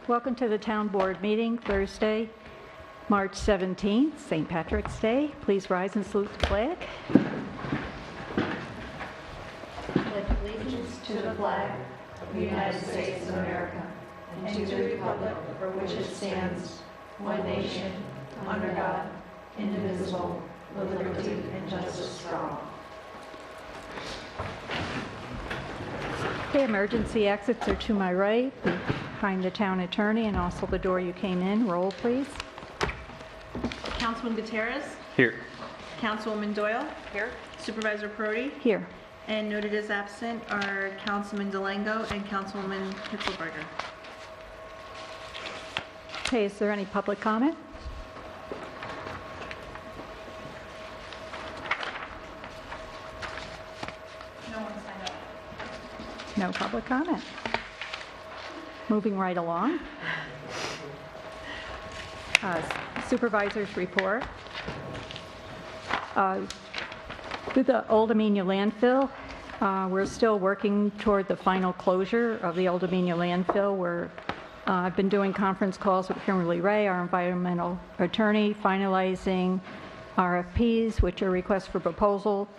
Welcome to the Town Board meeting, Thursday, March 17th, St. Patrick's Day. Please rise and salute the flag. Pledge allegiance to the flag of the United States of America and to the republic for which it stands, one nation, under God, indivisible, with liberty and justice for all. Okay, emergency exits are to my right, behind the town attorney, and also the door you came in. Roll, please. Councilman Gutierrez. Here. Councilwoman Doyle. Here. Supervisor Prodi. Here. And noted as absent are Councilman Delango and Councilwoman Hitzelberger. Okay, is there any public comment? No one signed up. No public comment. Moving right along. Supervisor's report. With the Old Amenia landfill, we're still working toward the final closure of the Old Amenia landfill. I've been doing conference calls with Kimberly Ray, our environmental attorney, finalizing RFPs, which are requests for proposal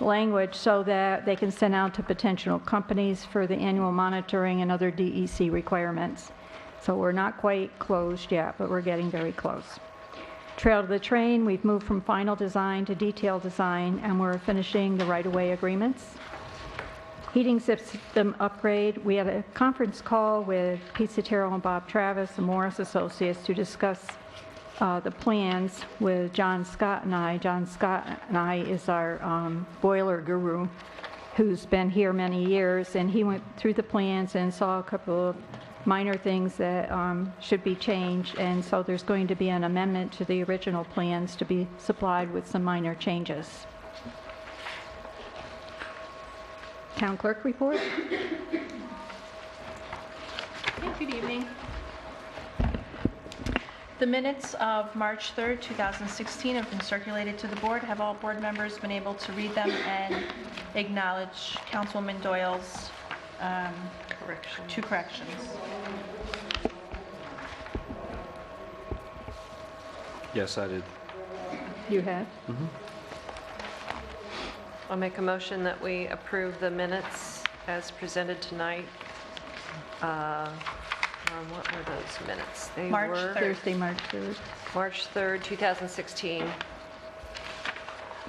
language, so that they can send out to potential companies for the annual monitoring and other DEC requirements. So we're not quite closed yet, but we're getting very close. Trail to the train, we've moved from final design to detailed design, and we're finishing the right-of-way agreements. Heating system upgrade, we had a conference call with Pete Sotero and Bob Travis and Morris Associates to discuss the plans with John Scott and I. John Scott and I is our boiler guru who's been here many years, and he went through the plans and saw a couple of minor things that should be changed, and so there's going to be an amendment to the original plans to be supplied with some minor changes. Town clerk report. Good evening. The minutes of March 3rd, 2016 have been circulated to the board. Have all board members been able to read them and acknowledge Councilwoman Doyle's two corrections? Yes, I did. You have? I'll make a motion that we approve the minutes as presented tonight. What were those minutes? They March were 3rd. Thursday, March 3rd. March 3rd, 2016.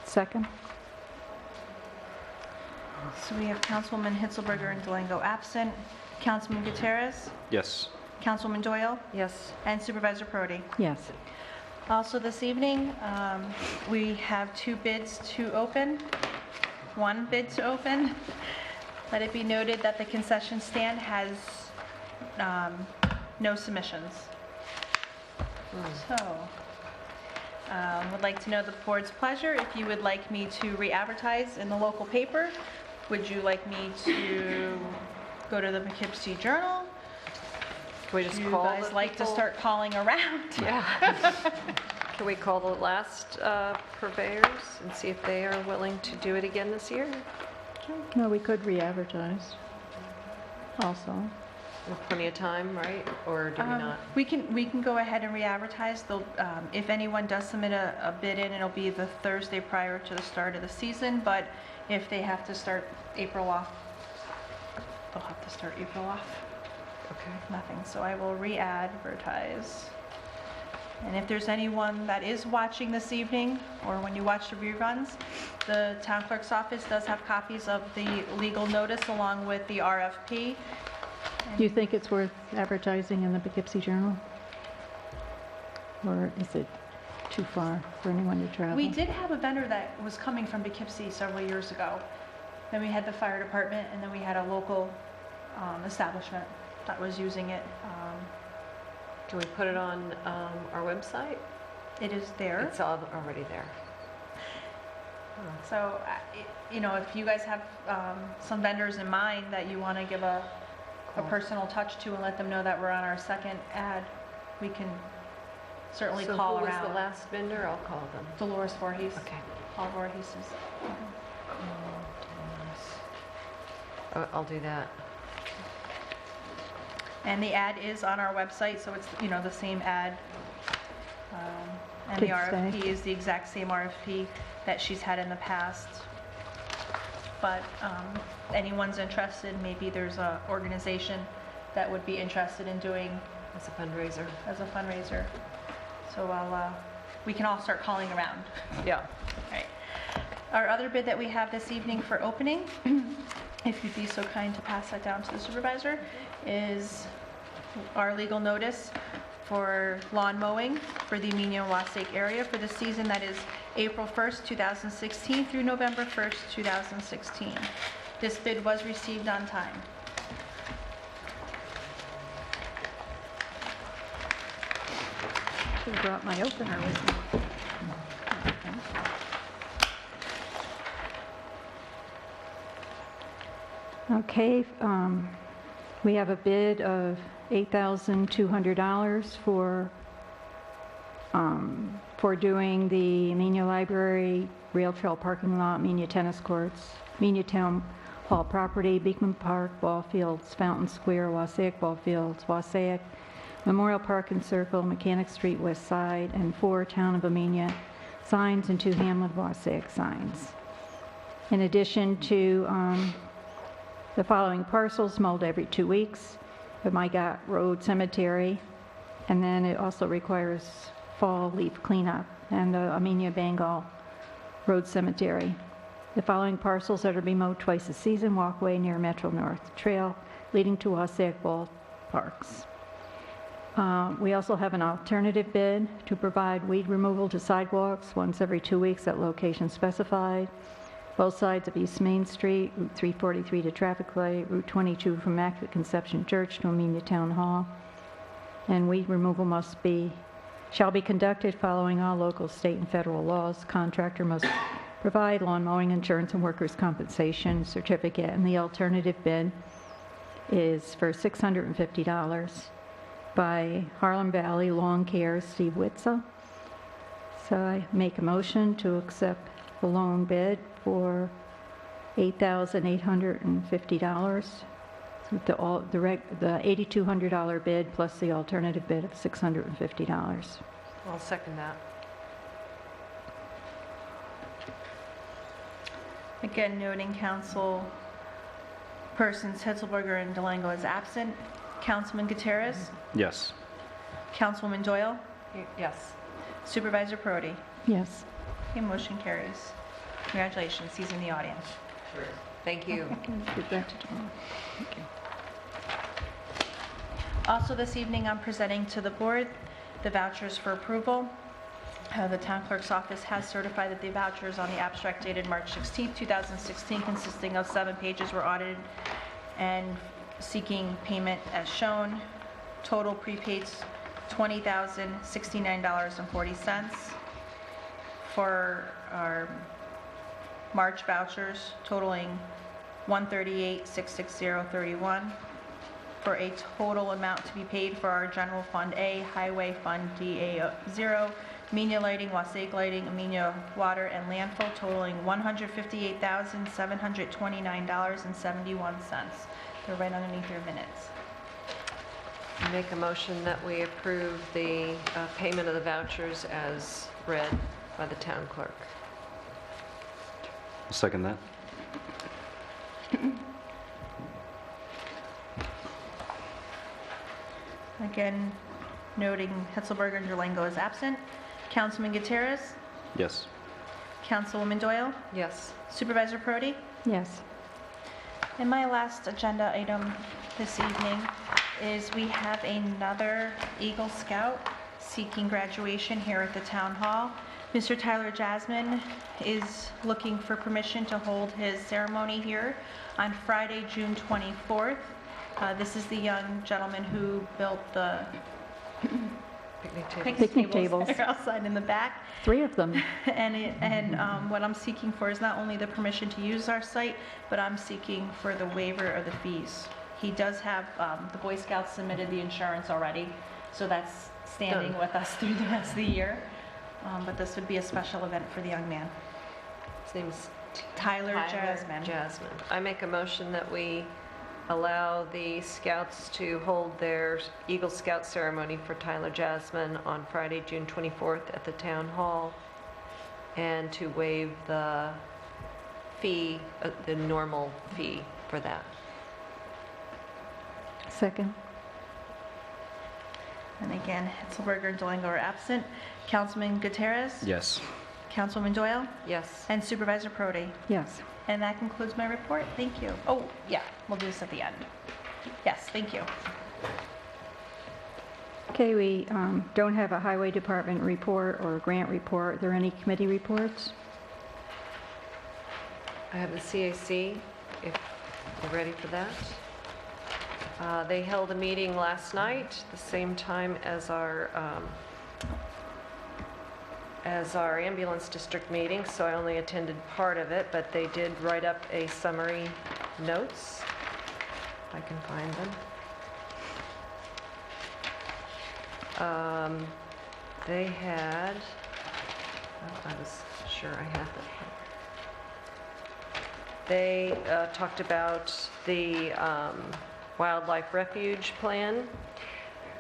Second. So we have Councilwoman Hitzelberger and Delango absent. Councilman Gutierrez. Yes. Councilwoman Doyle. Yes. And Supervisor Prodi. Yes. Also this evening, we have two bids to open. One bid to open. Let it be noted that the concession stand has no submissions. So, would like to know the board's pleasure. If you would like me to re-advertise in the local paper, would you like me to go to the Poughkeepsie Journal? Can we just Do you call guys the like to people? start calling around? Yeah. Can we call the last purveyors and see if they are willing to do it again this year? No, we could re-advertise also. We have plenty of time, right? Or do we not? We can go ahead and re-advertise. If anyone does submit a bid in, it'll be the Thursday prior to the start of the season, but if they have to start April off, they'll have to start April off. Okay. Nothing, so I will re-advertise. And if there's anyone that is watching this evening, or when you watch the reruns, the town clerk's office does have copies of the legal notice along with the RFP. Do you think it's worth advertising in the Poughkeepsie Journal? Or is it too far for anyone to travel? We did have a vendor that was coming from Poughkeepsie several years ago. Then we had the fire department, and then we had a local establishment that was using it. Can we put it on our website? It is there. It's already there. So, if you guys have some vendors in mind that you want to give a personal touch to and let them know that we're on our second ad, we can certainly call around. So who was the last vendor? I'll call them. Dolores Voorhees. Okay. Paul Voorhees is. I'll do that. And the ad is on our website, so it's, you know, the same ad. And the Could stay. RFP is the exact same RFP that she's had in the past. But anyone's interested, maybe there's an organization that would be interested in doing As a fundraiser. as a fundraiser. So we can all start calling around. Yeah. Right. Our other bid that we have this evening for opening, if you'd be so kind to pass that down to the supervisor, is our legal notice for lawn mowing for the Amenia and Wassaic area for the season that is April 1st, 2016 through November 1st, 2016. This bid was received on time. Should have brought my opener with me. Okay, we have a bid of $8,200 for doing the Amenia Library, Rail Trail Parking Lot, Amenia Tennis Courts, Amenia Town Hall Property, Beekman Park, Ball Fields, Fountain Square, Wassaic Ball Fields, Wassaic Memorial Park and Circle, Mechanic Street West Side, and 4 Town of Amenia signs and 2 Hamlet Wassaic signs. In addition to the following parcels mowed every 2 weeks, the My Got Road Cemetery, and then it also requires fall leaf cleanup, and the Amenia Bengal Road Cemetery. The following parcels are to be mowed twice a season: walkway near Metro North Trail leading to Wassaic Ball Parks. We also have an alternative bid to provide weed removal to sidewalks once every 2 weeks at locations specified, both sides of East Main Street, Route 343 to Traffic Light, Route 22 from Immaculate Conception Church to Amenia Town Hall. And weed removal shall be conducted following all local, state, and federal laws. Contractor must provide lawn mowing insurance and workers' compensation certificate, and the alternative bid is for $650 by Harlem Valley Lawn Care, Steve Witzel. So I make a motion to accept the loan bid for $8,850, the $8,200 bid plus the alternative bid of $650. I'll second that. Again, noting council persons Hetzelberger and Delango is absent. Councilman Gutierrez, Yes. Councilwoman Doyle, Yes. Supervisor Perotti. Yes. Okay, motion carries. Congratulations, he's in the audience. Thank you. Give that to Tom. Thank you. Also this evening, I'm presenting to the board the vouchers for approval. The town clerk's office has certified that the vouchers on the abstract dated March 16, 2016, consisting of 7 pages, were audited and seeking payment as shown. Total prepaids $20,069.40. For our March vouchers totaling $138,660.31, for a total amount to be paid for our General Fund A, Highway Fund DA0, Amenia Lighting, Wassaic Lighting, Amenia Water, and Landfill totaling $158,729.71. They're right underneath your minutes. Make a motion that we approve the payment of the vouchers as read by the town clerk. I'll second that. Again, noting Hetzelberger and Delango is absent. Councilman Gutierrez, Yes. Councilwoman Doyle, Yes. Supervisor Perotti. Yes. And my last agenda item this evening is we have another Eagle Scout seeking graduation here at the Town Hall. Mr. Tyler Jasmine is looking for permission to hold his ceremony here on Friday, June 24th. This is the young gentleman who built the Picnic table. Picnic tables. that are outside in the back. 3 of them. And what I'm seeking for is not only the permission to use our site, but I'm seeking for the waiver of the fees. He does have, the Boy Scouts submitted the insurance already, so that's standing Done. with us through the rest of the year. But this would be a special event for the young man. His name's Tyler Jasmine. Jasmine. I make a motion that we allow the Scouts to hold their Eagle Scout ceremony for Tyler Jasmine on Friday, June 24th at the Town Hall, and to waive the fee, the normal fee for that. Second. And again, Hitzelberger and Delango are absent. Councilman Gutierrez? Yes. Councilwoman Doyle? Yes. And Supervisor Prodi? Yes. And that concludes my report. Thank you. Oh, yeah, we'll do this at the end. Yes, thank you. Okay, we don't have a highway department report or a grant report. Are there any committee reports? I have the CAC, if you're ready for that. They held a meeting last night, the same time as our ambulance district meeting, so I only attended part of it, but they did write up a summary notes, if I can find them. They had, oh, I was sure I had them. They talked about the wildlife refuge plan,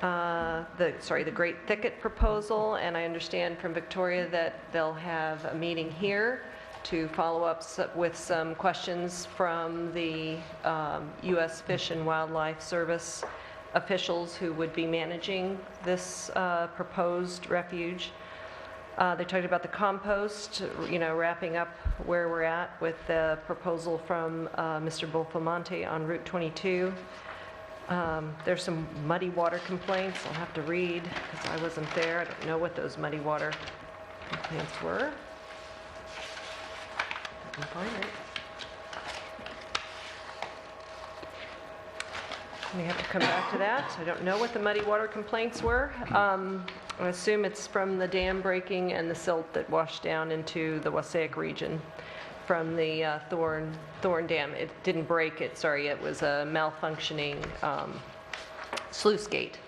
the Great Thicket proposal, and I understand from Victoria that they'll have a meeting here to follow up with some questions from the U.S. Fish and Wildlife Service officials who would be managing this proposed refuge. They talked about the compost, wrapping up where we're at with the proposal from Mr. Bulfamonte on Route 22. There's some muddy water complaints I'll have to read because I wasn't there. I don't know what those muddy water complaints were. I can find it. We have to come back to that. I don't know what the muddy water complaints were. I assume it's from the dam breaking and the silt that washed down into the Wassaic region from the Thorn Dam. It didn't break it, sorry, it was a malfunctioning sluice gate.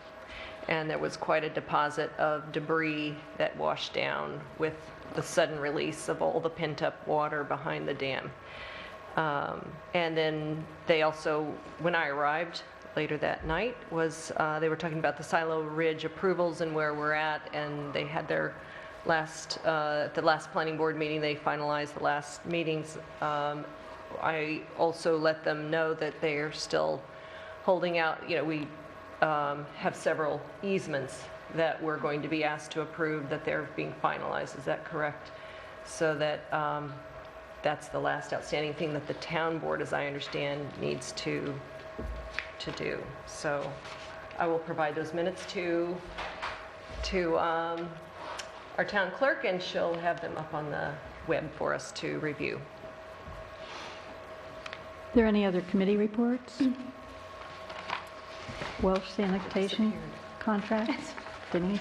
And there was quite a deposit of debris that washed down with the sudden release of all the pent-up water behind the dam. And then they also, when I arrived later that night, they were talking about the Silo Ridge approvals and where we're at, and they had their at the last planning board meeting, they finalized the last meetings. I also let them know that they are still holding out. We have several easements that we're going to be asked to approve that they're being finalized. Is that correct? So that that's the last outstanding thing that the town board, as I understand, needs to do. So I will provide those minutes to our town clerk, and she'll have them up on the web for us to review. Are there any other committee reports? Welsh sanitation contracts? Denise?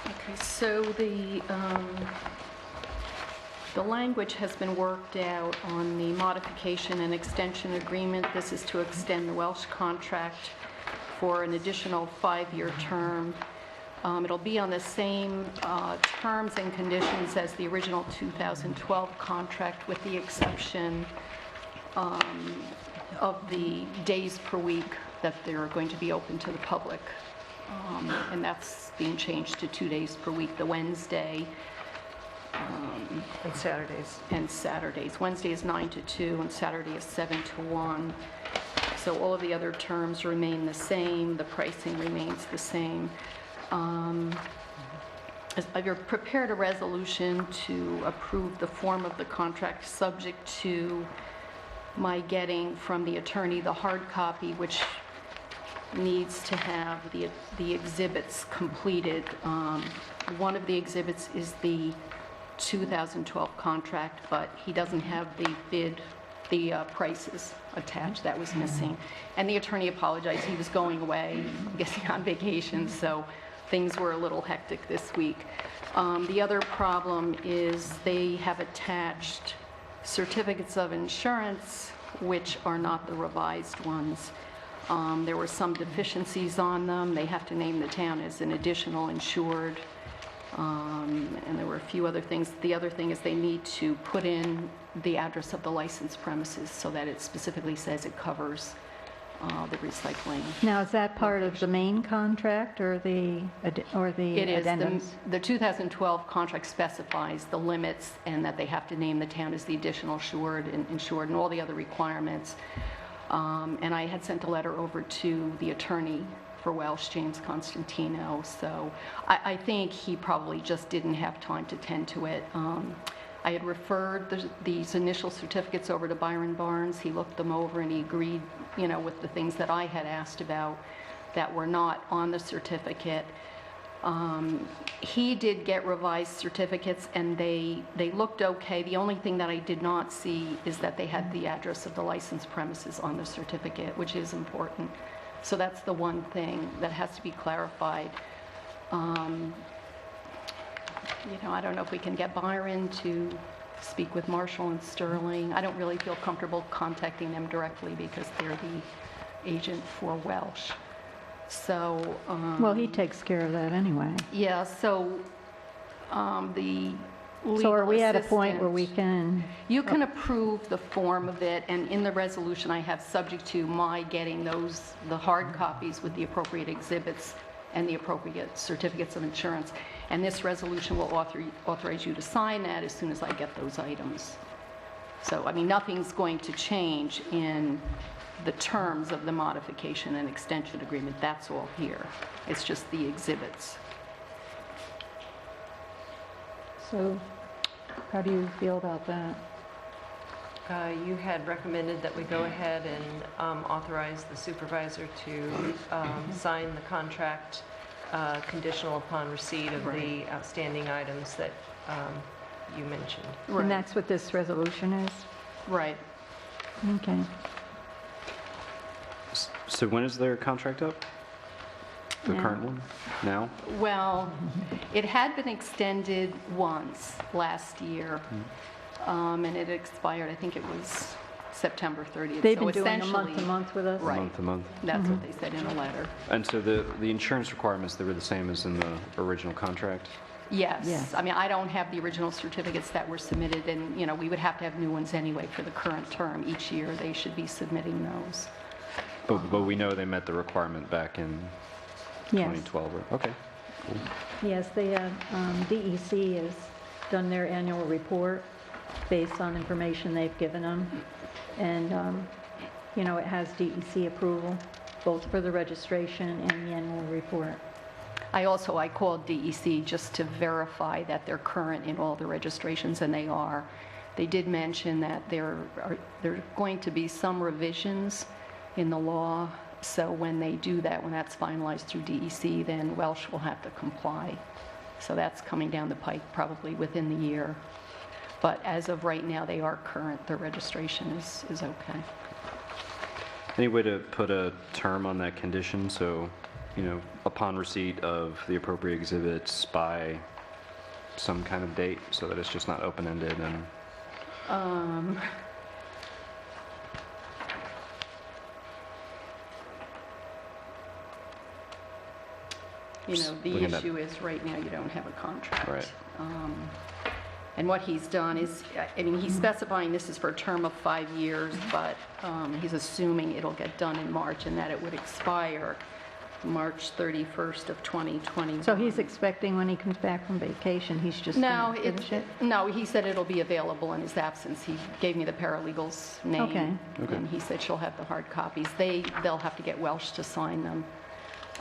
Okay, so the language has been worked out on the modification and extension agreement. This is to extend the Welsh contract for an additional 5-year term. It'll be on the same terms and conditions as the original 2012 contract, with the exception of the days per week that they're going to be open to the public. And that's being changed to 2 days per week, the Wednesday And Saturdays. and Saturdays. Wednesday is 9 to 2 and Saturday is 7 to 1. So all of the other terms remain the same, the pricing remains the same. I've prepared a resolution to approve the form of the contract, subject to my getting from the attorney the hard copy, which needs to have the exhibits completed. One of the exhibits is the 2012 contract, but he doesn't have the prices attached. That was missing. And the attorney apologized. He was going away, I'm guessing on vacation, so things were a little hectic this week. The other problem is they have attached certificates of insurance, which are not the revised ones. There were some deficiencies on them. They have to name the town as an additional insured. And there were a few other things. The other thing is they need to put in the address of the licensed premises so that it specifically says it covers the recycling. Now, is that part of the main contract or the It is. addendums? The 2012 contract specifies the limits and that they have to name the town as the additional insured and all the other requirements. And I had sent a letter over to the attorney for Welsh, James Constantino, so I think he probably just didn't have time to tend to it. I had referred these initial certificates over to Byron Barnes. He looked them over and he agreed, with the things that I had asked about that were not on the certificate. He did get revised certificates and they looked okay. The only thing that I did not see is that they had the address of the licensed premises on the certificate, which is important. So that's the one thing that has to be clarified. I don't know if we can get Byron to speak with Marshall and Sterling. I don't really feel comfortable contacting them directly because they're the agent for Welsh. So, Well, he takes care of that anyway. yeah, so the legal So are we at a point where assistant- we can, You can approve the form of it, and in the resolution I have subject to my getting the hard copies with the appropriate exhibits and the appropriate certificates of insurance. And this resolution will authorize you to sign that as soon as I get those items. So, nothing's going to change in the terms of the modification and extension agreement. That's all here. It's just the exhibits. so how do you feel about that? You had recommended that we go ahead and authorize the supervisor to sign the contract conditional upon receipt of the outstanding items that you mentioned. And that's what this resolution is? Right. Okay. So when is their contract up? The Now. current one? Now? Well, it had been extended once last year, and it expired, I think it was September 30th. They've So been doing a essentially- month-to-month with us? Right. Month to month? That's what they said in a letter. And so the insurance requirements, they were the same as in the original contract? Yes. Yes. I don't have the original certificates that were submitted, and, we would have to have new ones anyway for the current term. Each year, they should be submitting those. But we know they met the requirement back in Yes. 2012? Okay. Yes, the DEC has done their annual report based on information they've given them. And, it has DEC approval, both for the registration and the annual report. I called DEC just to verify that they're current in all the registrations, and they are. They did mention that there are going to be some revisions in the law, so when they do that, when that's finalized through DEC, then Welsh will have to comply. So that's coming down the pike probably within the year. But as of right now, they are current. Their registration is okay. Any way to put a term on that condition? So, upon receipt of the appropriate exhibits by some kind of date so that it's just not open-ended and... The looking at- issue is right now you don't have a contract. Right. And what he's done is, he's specifying this is for a term of 5 years, but he's assuming it'll get done in March and that it would expire March 31st of 2021. So he's expecting when he comes back from vacation, he's just No, going to finish it? no, he said it'll be available in his absence. He gave me the paralegal's name. Okay. And he said she'll have the hard copies. They'll have to get Welsh to sign them.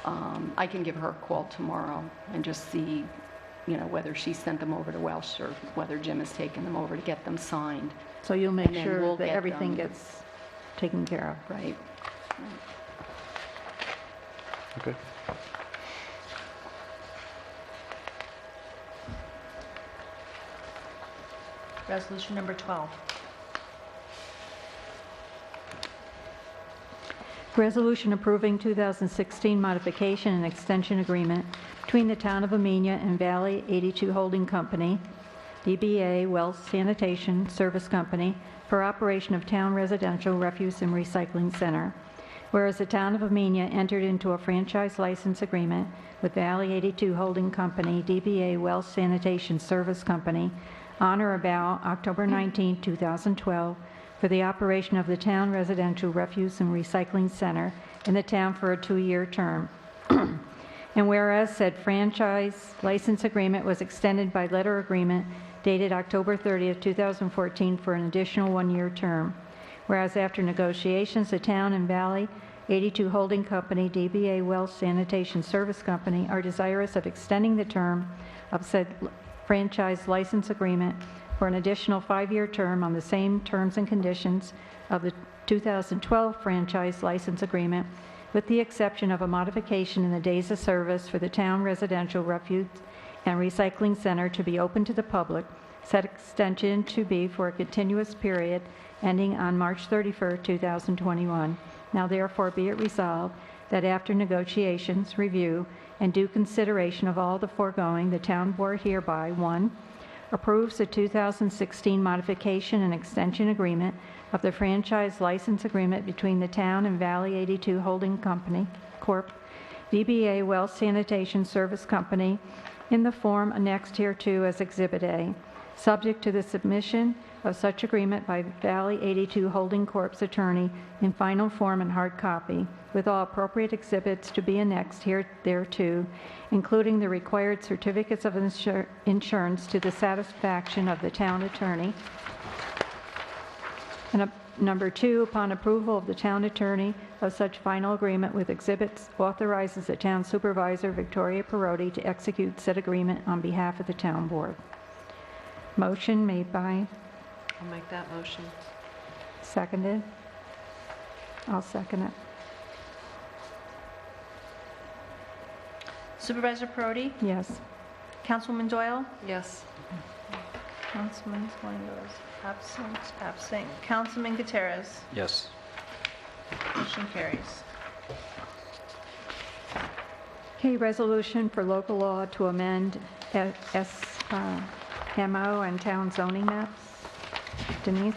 I can give her a call tomorrow and just see, whether she sent them over to Welsh or whether Jim has taken them over to get them signed. So you'll make And then sure we'll that get everything them. gets taken care of? Right. Okay. Resolution number 12. Resolution approving 2016 modification and extension agreement between the Town of Amenia and Valley 82 Holding Company, DBA Wells Sanitation Service Company, for operation of Town Residential Refuse and Recycling Center. Whereas the town of Amenia entered into a franchise license agreement with Valley 82 Holding Company, DBA Well Sanitation Service Company, on or about October 19, 2012, for the operation of the town residential refuse and recycling center in the town for a 2-year term. And whereas said franchise license agreement was extended by letter agreement dated October 30th, 2014 for an additional 1-year term. Whereas after negotiations, the town and Valley 82 Holding Company, DBA Well Sanitation Service Company, are desirous of extending the term of said franchise license agreement for an additional 5-year term on the same terms and conditions of the 2012 franchise license agreement, with the exception of a modification in the days of service for the town residential refuse and recycling center to be open to the public, said extension to be for a continuous period ending on March 31, 2021. Now therefore be it resolved that after negotiations, review, and due consideration of all the foregoing, the town board hereby, 1, approves the 2016 modification and extension agreement of the franchise license agreement between the town and Valley 82 Holding Company, Corp., DBA Well Sanitation Service Company, in the form annexed hereto as Exhibit A, subject to the submission of such agreement by Valley 82 Holding Corp.'s attorney in final form and hard copy, with all appropriate exhibits to be annexed thereto, including the required certificates of insurance to the satisfaction of the town attorney. And number 2, upon approval of the town attorney of such final agreement with exhibits, authorizes the town supervisor, Victoria Perotti, to execute said agreement on behalf of the town board. Motion made by, I'll make that motion. seconded. I'll second it. Supervisor Perotti? Yes. Councilwoman Doyle? Yes. Councilman Swango is absent. Councilman Gutierrez? Yes. Motion carries. Okay, resolution for local law to amend SMO and town zoning maps. Denise?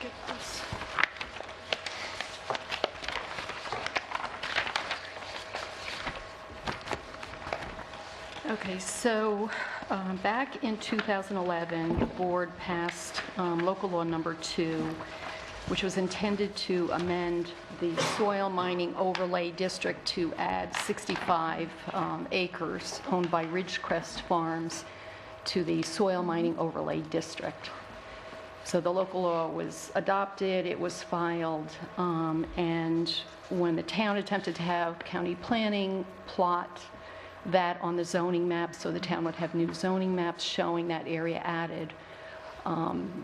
Get this. Okay, so back in 2011, the board passed local law number 2, which was intended to amend the soil mining overlay district to add 65 acres owned by Ridgecrest Farms to the soil mining overlay district. So the local law was adopted, it was filed, and when the town attempted to have county planning plot that on the zoning map, so the town would have new zoning maps showing that area added,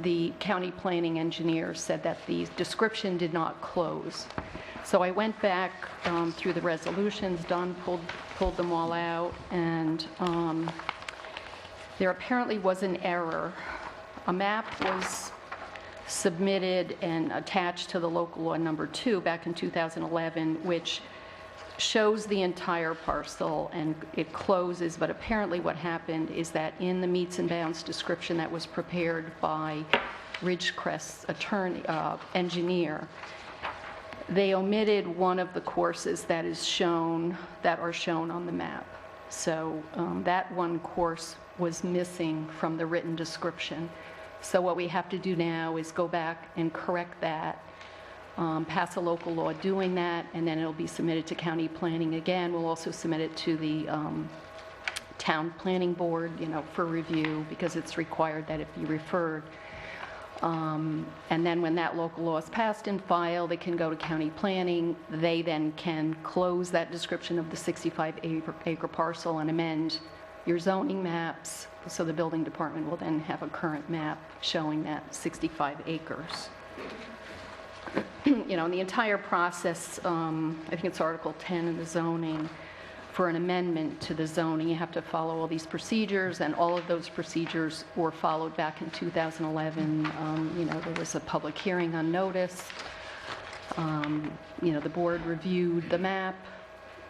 the county planning engineer said that the description did not close. So I went back through the resolutions, Don pulled them all out, and there apparently was an error. A map was submitted and attached to the local law number 2 back in 2011, which shows the entire parcel and it closes, but apparently what happened is that in the meets and bounds description that was prepared by Ridgecrest's attorney, engineer, they omitted one of the courses that are shown on the map. So that one course was missing from the written description. So what we have to do now is go back and correct that, pass a local law doing that, and then it'll be submitted to county planning again. We'll also submit it to the town planning board, for review, because it's required that it be referred. And then when that local law is passed and filed, it can go to county planning. They then can close that description of the 65-acre parcel and amend your zoning maps, so the building department will then have a current map showing that 65 acres. In the entire process, I think it's Article 10 in the zoning, for an amendment to the zoning, you have to follow all these procedures, and all of those procedures were followed back in 2011. There was a public hearing on notice. The board reviewed the map.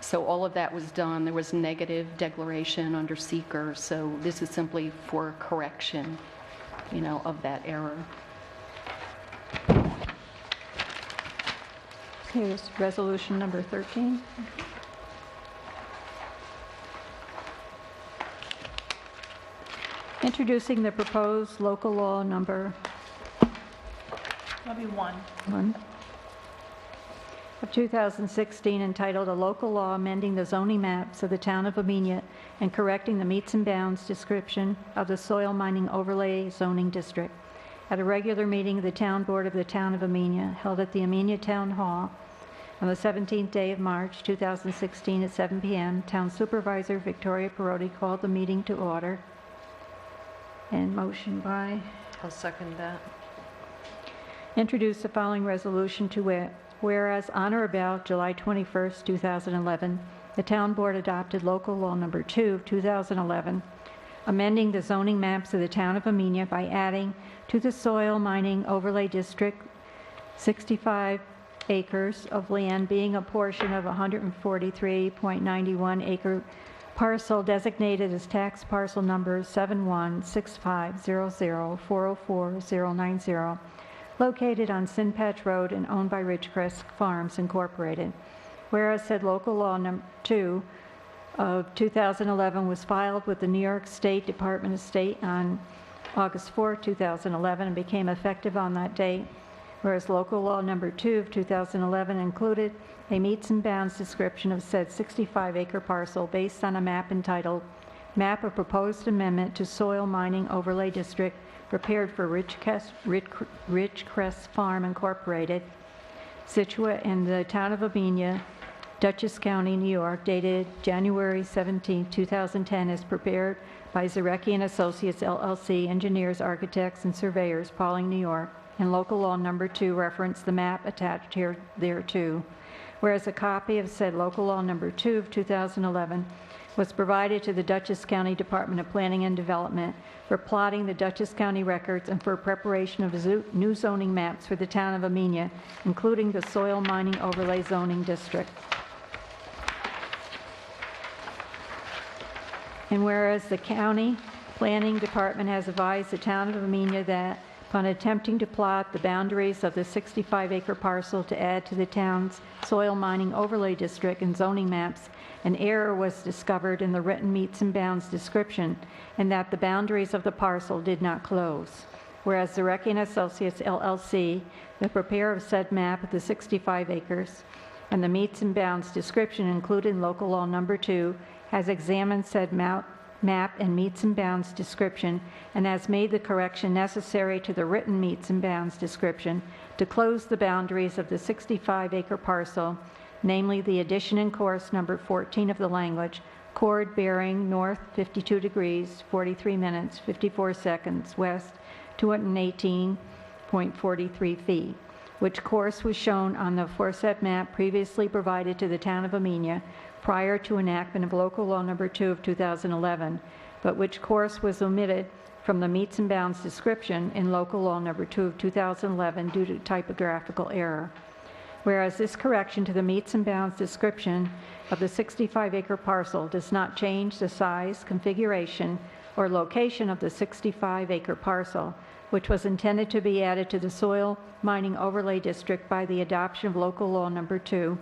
So all of that was done. There was negative declaration under seeker. So this is simply for correction, of that error. Here's resolution number 13. Introducing the proposed local law number That'll be 1. 1 of 2016 entitled "A Local Law Amending the Zoning Maps of the Town of Amenia and Correcting the Meets and Bounds Description of the Soil Mining Overlay Zoning District," at a regular meeting of the Town Board of the Town of Amenia held at the Amenia Town Hall on the 17th day of March 2016 at 7 p.m. Town Supervisor Victoria Perotti called the meeting to order. And motion by I'll second that. introduce the following resolution to wit: whereas on or about July 21st, 2011, the Town Board adopted Local Law Number 2 of 2011, amending the zoning maps of the Town of Amenia by adding to the Soil Mining Overlay District 65 acres of land being a portion of 143.91 acre parcel designated as tax parcel number 716500404090, located on Sin Patch Road and owned by Ridgecrest Farms Incorporated. Whereas said local law number 2 of 2011 was filed with the New York State Department of State on August 4, 2011, and became effective on that date. Whereas local law number 2 of 2011 included a meets and bounds description of said 65-acre parcel based on a map entitled "Map of Proposed Amendment to Soil Mining Overlay District prepared for Ridgecrest Farm Incorporated, Situate in the Town of Amenia, Dutchess County, New York, dated January 17, 2010, as prepared by Zarecki and Associates LLC, engineers, architects, and surveyors, Pauling, New York, and local law number 2 reference the map attached here thereto. Whereas a copy of said local law number 2 of 2011 was provided to the Dutchess County Department of Planning and Development for plotting the Dutchess County records and for preparation of new zoning maps for the Town of Amenia, including the Soil Mining Overlay Zoning District. And whereas the County Planning Department has advised the Town of Amenia that upon attempting to plot the boundaries of the 65-acre parcel to add to the town's soil mining overlay district and zoning maps, an error was discovered in the written meets and bounds description, and that the boundaries of the parcel did not close. Whereas Zarecki and Associates LLC, the preparer of said map of the 65 acres, and the meets and bounds description included in local law number 2, has examined said map and meets and bounds description and has made the correction necessary to the written meets and bounds description to close the boundaries of the 65-acre parcel, namely the addition in course number 14 of the language, chord bearing north 52 degrees, 43 minutes, 54 seconds, west 218.43 feet, which course was shown on the aforesaid map previously provided to the Town of Amenia prior to enactment of local law number 2 of 2011, but which course was omitted from the meets and bounds description in local law number 2 of 2011 due to typographical error. Whereas this correction to the meets and bounds description of the 65-acre parcel does not change the size, configuration, or location of the 65-acre parcel, which was intended to be added to the Soil Mining Overlay District by the adoption of local law number 2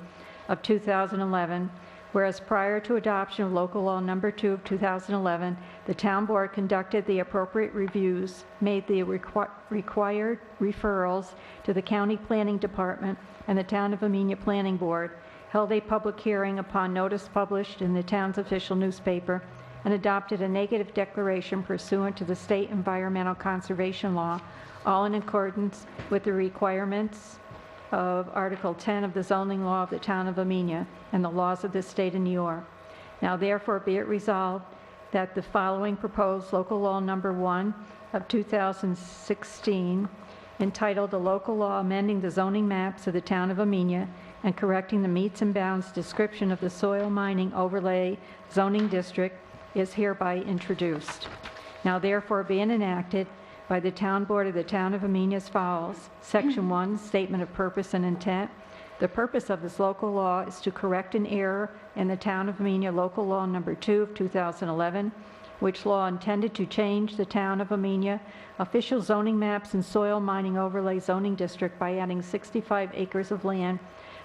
of 2011, whereas prior to adoption of local law number 2 of 2011, the Town Board conducted the appropriate reviews, made the required referrals to the County Planning Department and the Town of Amenia Planning Board, held a public hearing upon notice published in the town's official newspaper, and adopted a negative declaration pursuant to the State Environmental Conservation Law, all in accordance with the requirements of Article 10 of the zoning law of the Town of Amenia and the laws of the state of New York. Now therefore be it resolved that the following proposed local law number 1 of 2016, entitled "A Local Law Amending the Zoning Maps of the Town of Amenia and Correcting the Meets and Bounds Description of the Soil Mining Overlay Zoning District," is hereby introduced. Now therefore being enacted by the Town Board of the Town of Amenia as follows. Section 1, Statement of Purpose and Intent. The purpose of this local law is to correct an error in the Town of Amenia Local Law number 2 of 2011, which law intended to change the Town of Amenia official zoning maps and soil mining overlay zoning district by adding 65 acres of land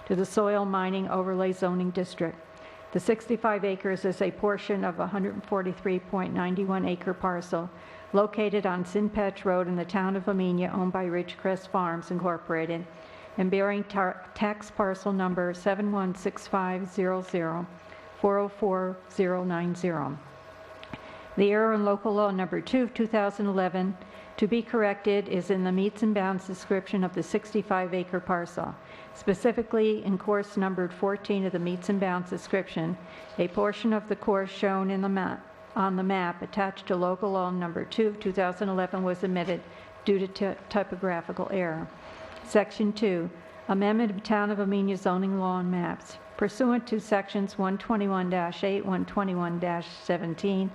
to the Soil Mining Overlay Zoning District. The 65 acres is a portion of a 143.91 acre parcel located on Sinpatch Road in the town of Amenia, owned by Ridgecrest Farms Incorporated, and bearing tax parcel number 71650040490. The error in local law number 2 of 2011 to be corrected is in the meets and bounds description of the 65-acre parcel. Specifically, in course numbered 14 of the meets and bounds description, a portion of the course shown in the map, on the map attached to local law number 2 of 2011 was omitted due to typographical error. Section 2, Amendment of Town of Amenia Zoning Law and Maps. Pursuant to Sections 121-8, 121-17,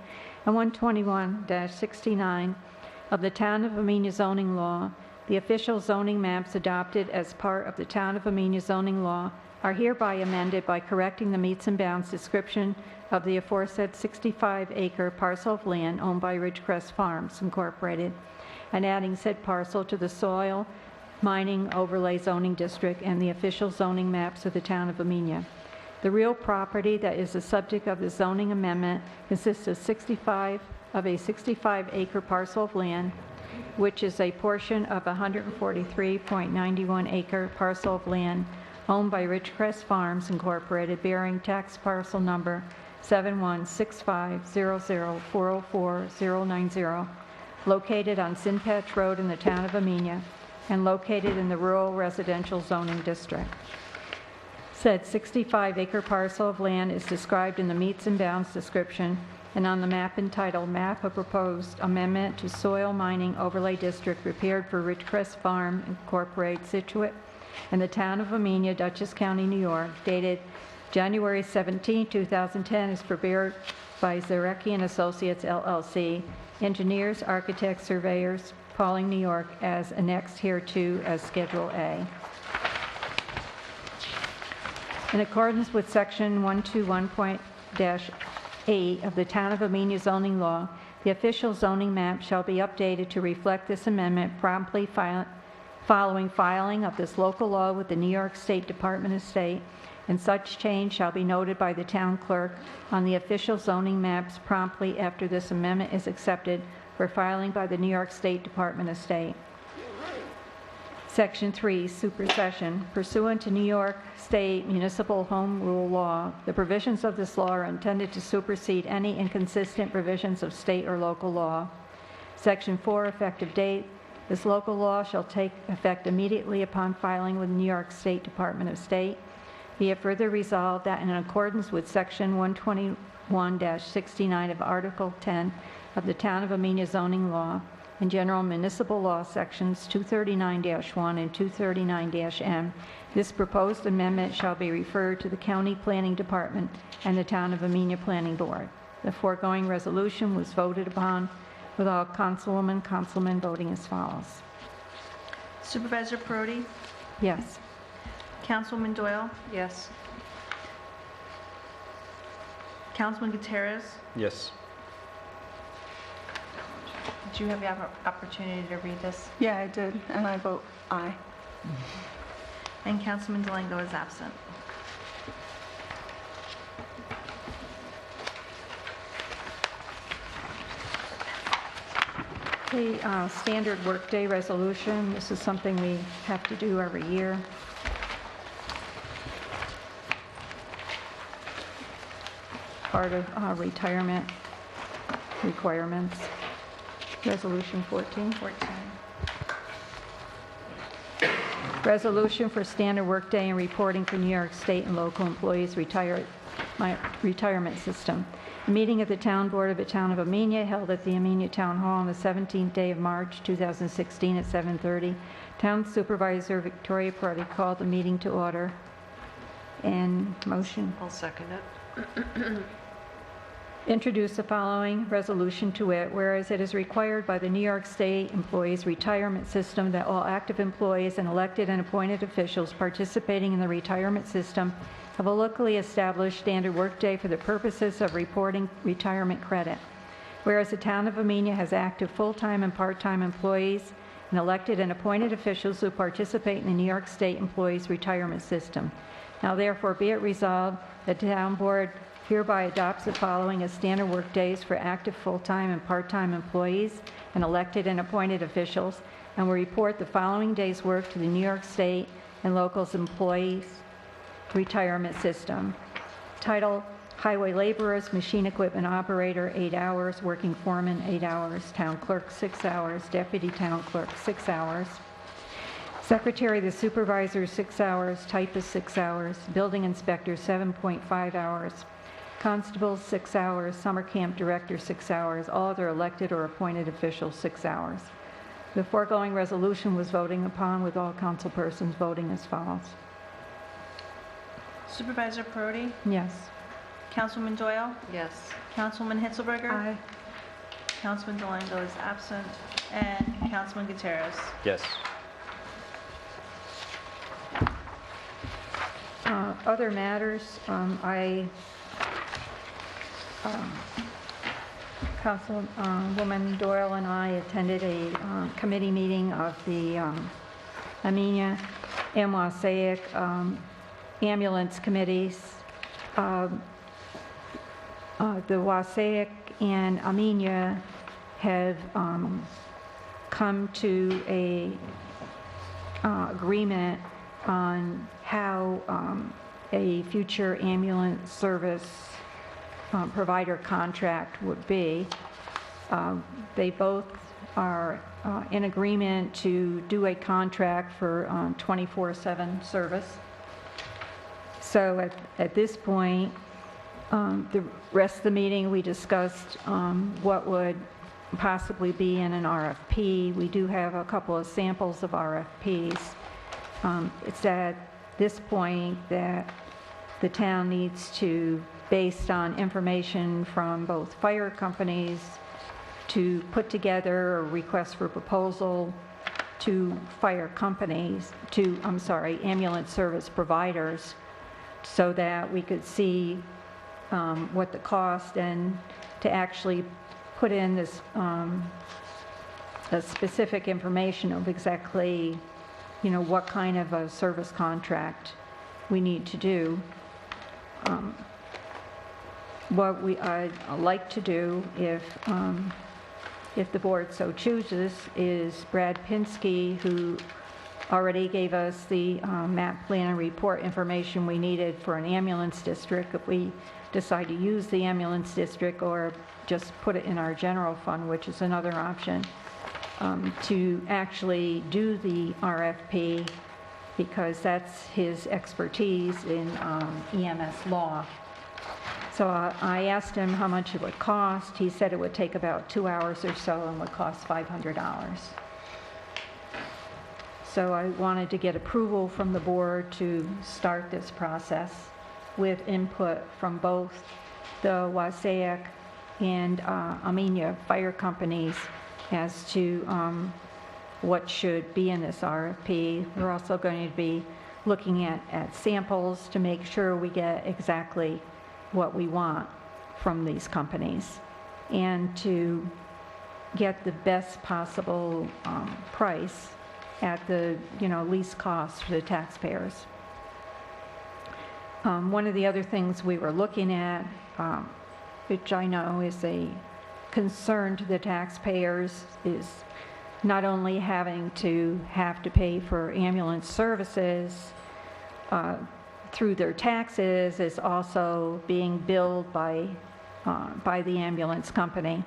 and 121-69 of the Town of Amenia Zoning Law, the official zoning maps adopted as part of the Town of Amenia Zoning Law are hereby amended by correcting the meets and bounds description of the aforesaid 65-acre parcel of land owned by Ridgecrest Farms Incorporated and adding said parcel to the Soil Mining Overlay Zoning District and the official zoning maps of the Town of Amenia. The real property that is the subject of the zoning amendment consists of a 65-acre parcel of land, which is a portion of a 143.91 acre parcel of land owned by Ridgecrest Farms Incorporated, bearing tax parcel number 71650040490, located on Sinpatch Road in the town of Amenia, and located in the rural residential zoning district. Said 65-acre parcel of land is described in the meets and bounds description and on the map entitled Map of Proposed Amendment to Soil Mining Overlay District prepared for Ridgecrest Farm Incorporated, Scituate, in the town of Amenia, Dutchess County, New York, dated January 17, 2010, is prepared by Zarecki and Associates, LLC, engineers, architects, surveyors, Pauling, New York, as annexed hereto as Schedule A. In accordance with Section 121.8 of the Town of Amenia zoning law, the official zoning map shall be updated to reflect this amendment promptly following filing of this local law with the New York State Department of State, and such change shall be noted by the town clerk on the official zoning maps promptly after this amendment is accepted for filing by the New York State Department of State. Section 3, supersession. Pursuant to New York State Municipal Home Rule Law, the provisions of this law are intended to supersede any inconsistent provisions of state or local law. Section 4, effective date. This local law shall take effect immediately upon filing with the New York State Department of State. Be it further resolved that in accordance with Section 121-69 of Article 10 of the Town of Amenia zoning law and general municipal law sections 239-1 and 239-M, this proposed amendment shall be referred to the County Planning Department and the Town of Amenia Planning Board. The foregoing resolution was voted upon with all councilmen voting as follows. Supervisor Perotti? Yes. Councilwoman Doyle? Yes. Councilman Gutierrez? Yes. Did you have the opportunity to read this? Yeah, I did, and I vote aye. And Councilman Delango is absent. The standard workday resolution, this is something we have to do every year. Part of retirement requirements. Resolution 14. 14. Resolution for standard workday and reporting for New York State and local employees retirement system. A meeting of the Town Board of the Town of Amenia held at the Amenia Town Hall on the 17th day of March 2016 at 7:30. Town Supervisor Victoria Perotti called the meeting to order. And motion. I'll second it. Introduce the following resolution to it, whereas it is required by the New York State Employees Retirement System that all active employees and elected and appointed officials participating in the retirement system have a locally established standard workday for the purposes of reporting retirement credit. Whereas the Town of Amenia has active full-time and part-time employees and elected and appointed officials who participate in the New York State Employees Retirement System. Now therefore be it resolved, the town board hereby adopts the following as standard work days for active full-time and part-time employees and elected and appointed officials, and will report the following days' work to the New York State and locals employees retirement system. Title: Highway laborers, machine equipment operator, 8 hours, working foreman, 8 hours, town clerk, 6 hours, deputy town clerk, 6 hours. Secretary of the supervisor, 6 hours, typist, 6 hours, building inspector, 7.5 hours, constable, 6 hours, summer camp director, 6 hours, all other elected or appointed officials, 6 hours. The foregoing resolution was voting upon with all councilpersons voting as follows. Supervisor Perotti? Yes. Councilwoman Doyle? Yes. Councilwoman Hitzelberger? Aye. Councilman Delango is absent. And Councilman Gutierrez. Yes. Other matters, Councilwoman Doyle and I attended a committee meeting of the Amenia NY ambulance committees. The Wassaic and Amenia have come to a agreement on how a future ambulance service provider contract would be. They both are in agreement to do a contract for 24/7 service. So at this point, the rest of the meeting, we discussed what would possibly be in an RFP. We do have a couple of samples of RFPs. It's at this point that the town needs to, based on information from both fire companies, to put together a request for proposal to fire companies, ambulance service providers, so that we could see what the cost, and to actually put in this a specific information of exactly, what kind of a service contract we need to do. What I'd like to do, if the board so chooses, is Brad Pinsky, who already gave us the map plan and report information we needed for an ambulance district, if we decide to use the ambulance district or just put it in our general fund, which is another option, to actually do the RFP, because that's his expertise in EMS law. So I asked him how much it would cost. He said it would take about 2 hours or so and would cost $500. So I wanted to get approval from the board to start this process with input from both the Wassaic and Amenia fire companies as to what should be in this RFP. We're also going to be looking at samples to make sure we get exactly what we want from these companies, and to get the best possible price at the least cost for the taxpayers. One of the other things we were looking at, which I know is a concern to the taxpayers, is not only having to pay for ambulance services through their taxes, is also being billed by the ambulance company.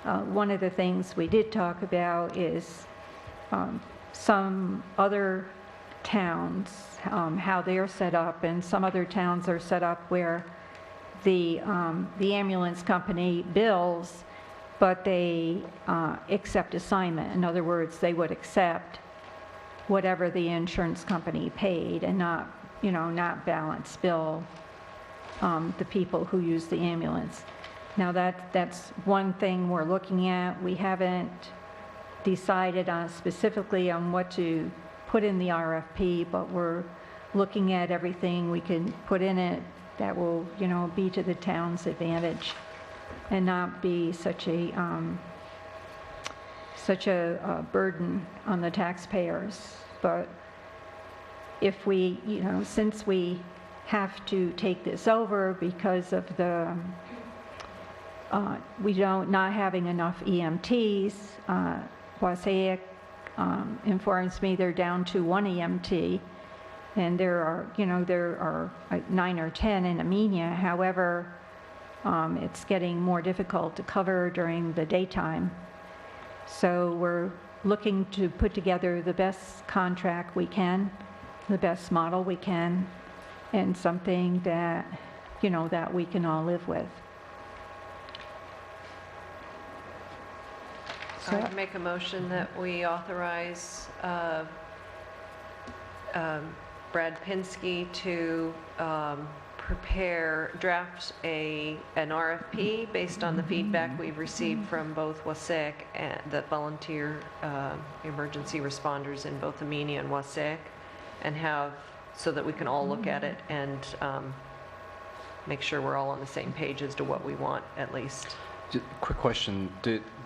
One of the things we did talk about is some other towns, how they're set up, and some other towns are set up where the ambulance company bills, but they accept assignment. In other words, they would accept whatever the insurance company paid and not balance bill the people who use the ambulance. Now that's one thing we're looking at. We haven't decided specifically on what to put in the RFP, but we're looking at everything we can put in it that will, be to the town's advantage and not be such a burden on the taxpayers. But if we, since we have to take this over because of the, we not having enough EMTs, Wassaic informs me they're down to 1 EMT, and there are like 9 or 10 in Amenia. However, it's getting more difficult to cover during the daytime. So we're looking to put together the best contract we can, the best model we can, and something that, that we can all live with. So I can make a motion that we authorize Brad Pinsky to draft an RFP based on the feedback we've received from both Wassaic and the volunteer emergency responders in both Amenia and Wassaic, and so that we can all look at it and make sure we're all on the same page as to what we want, at least. Quick question,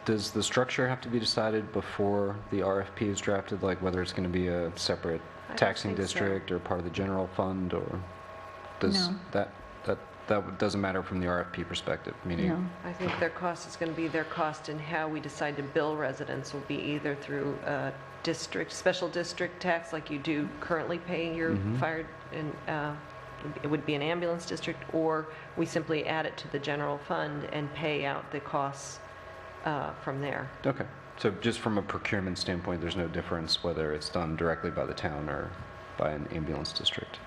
does the structure have to be decided before the RFP is drafted, like whether it's going to be a separate taxing think so. district or part of the general fund, or does No. that doesn't matter from the RFP perspective, meaning? No. I think their cost is going to be their cost, and how we decide to bill residents will be either through a special district tax like you do currently paying your fire, and it would be an ambulance district, or we simply add it to the general fund and pay out the costs from there. Okay, so just from a procurement standpoint, there's no difference whether it's done directly by the town or by an ambulance district?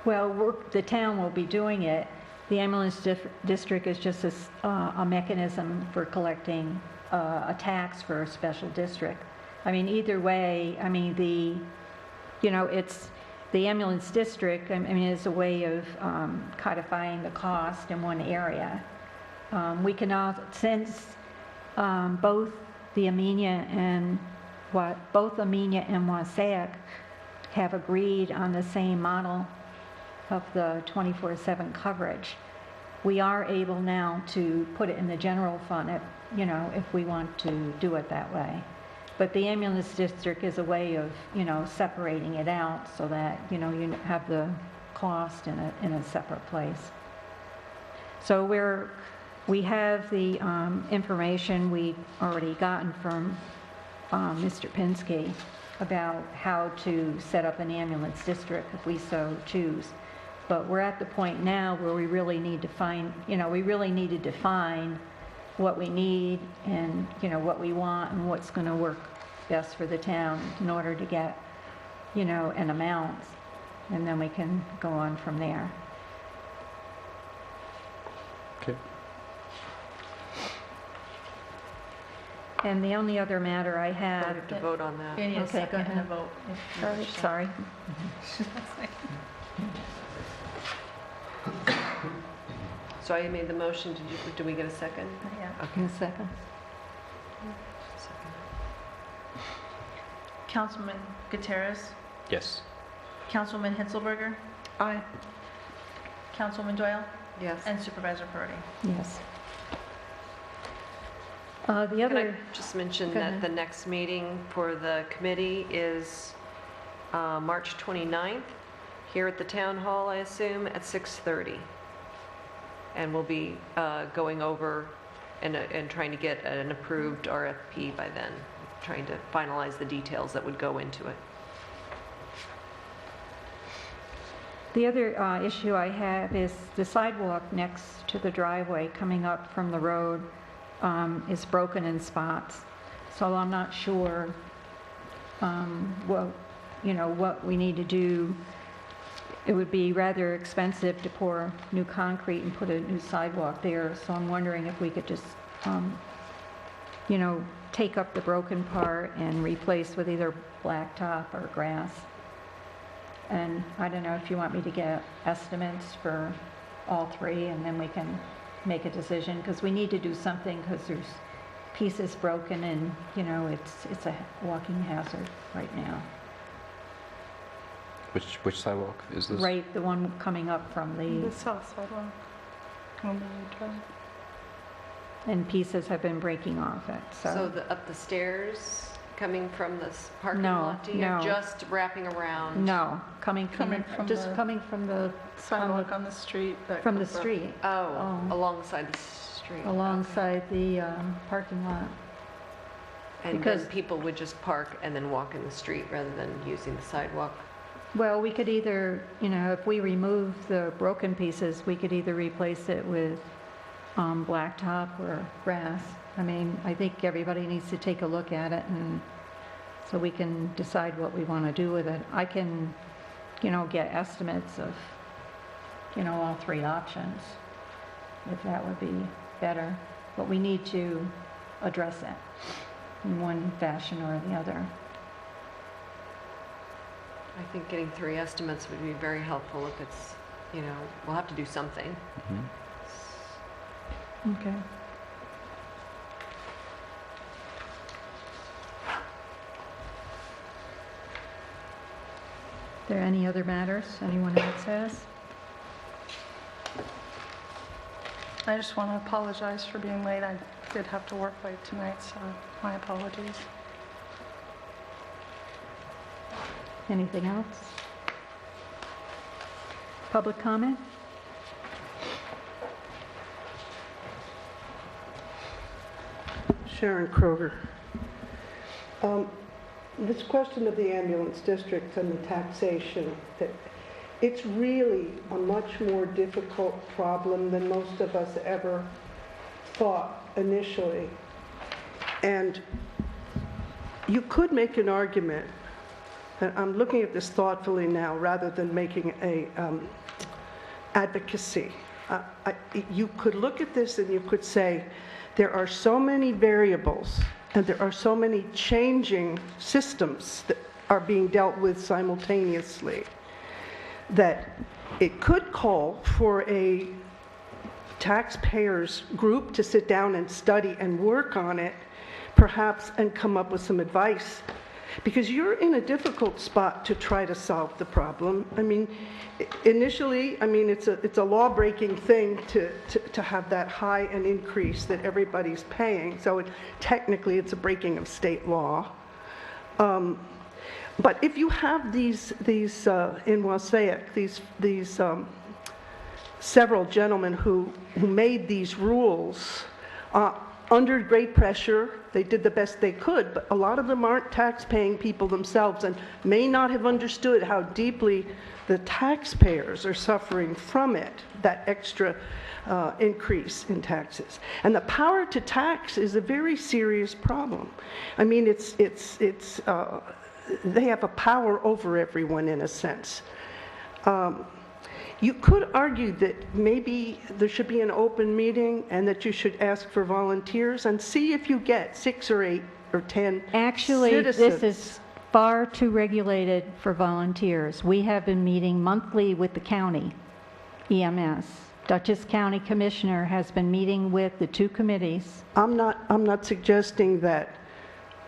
Well, the town will be doing it. The ambulance district is just a mechanism for collecting a tax for a special district. I mean, either way, I mean, it's the ambulance district, I mean, is a way of codifying the cost in one area. We can all, since both Amenia and Wassaic have agreed on the same model of the 24/7 coverage, we are able now to put it in the general fund if we want to do it that way. But the ambulance district is a way of, separating it out so that, you have the cost in a separate place. So we have the information we've already gotten from Mr. Pinsky about how to set up an ambulance district if we so choose. But we're at the point now where we really need to define what we need and, what we want and what's going to work best for the town in order to get, an amount, and then we can go on from there. Okay. And the only other matter I We had, have to vote on that. You need a Okay, go second and a ahead. vote. if you wish. sorry. So I made the motion, did we get a second? Yeah. In a second. Second. Councilman Gutierrez, Yes. Councilwoman Hitzelberger, Aye. Councilwoman Doyle, Yes. and Supervisor Perotti. Yes. The Can I other, just mention Go that ahead. the next meeting for the committee is March 29th, here at the Town Hall, I assume, at 6:30. And we'll be going over and trying to get an approved RFP by then, trying to finalize the details that would go into it. the other issue I have is the sidewalk next to the driveway coming up from the road is broken in spots. So I'm not sure what we need to do. It would be rather expensive to pour new concrete and put a new sidewalk there, so I'm wondering if we could just, take up the broken part and replace with either blacktop or grass. And I don't know if you want me to get estimates for all three, and then we can make a decision, because we need to do something, because there's pieces broken and, it's a walking hazard right now. Which sidewalk is this? Right, the one coming up from The the, south sidewalk. On the drive. and pieces have been breaking off it, So up the stairs coming from this parking No, lot to here? no. Just wrapping around? No, coming from the- coming from the Sidewalk on the street. that from the goes up. street Oh, alongside the street. alongside the parking lot. And because- then people would just park and then walk in the street rather than using the sidewalk? Well, we could either, if we remove the broken pieces, we could either replace it with blacktop or grass. I mean, I think everybody needs to take a look at it, and so we can decide what we want to do with it. I can, get estimates of, all three options, if that would be better. But we need to address it in one fashion or the other. I think getting 3 estimates would be very helpful if it's, we'll have to do something. Okay. Are there any other matters anyone else has? I just want to apologize for being late. I did have to work late tonight, so my apologies. Anything else? Public comment? Sharon Kroger. This question of the ambulance district and the taxation, it's really a much more difficult problem than most of us ever thought initially. And you could make an argument, and I'm looking at this thoughtfully now rather than making a advocacy. You could look at this and you could say, there are so many variables and there are so many changing systems that are being dealt with simultaneously that it could call for a taxpayers group to sit down and study and work on it, perhaps, and come up with some advice. Because you're in a difficult spot to try to solve the problem. I mean, initially, it's a law-breaking thing to have that high an increase that everybody's paying. So technically, it's a breaking of state law. But if you have these in Wassaic, these several gentlemen who made these rules under great pressure, they did the best they could, but a lot of them aren't tax-paying people themselves and may not have understood how deeply the taxpayers are suffering from it, that extra increase in taxes. And the power to tax is a very serious problem. I mean, they have a power over everyone in a sense. You could argue that maybe there should be an open meeting and that you should ask for volunteers and see if you get 6 or 8 or 10 Actually, citizens. this is far too regulated for volunteers. We have been meeting monthly with the county EMS. Dutchess County Commissioner has been meeting with the 2 committees. I'm not suggesting that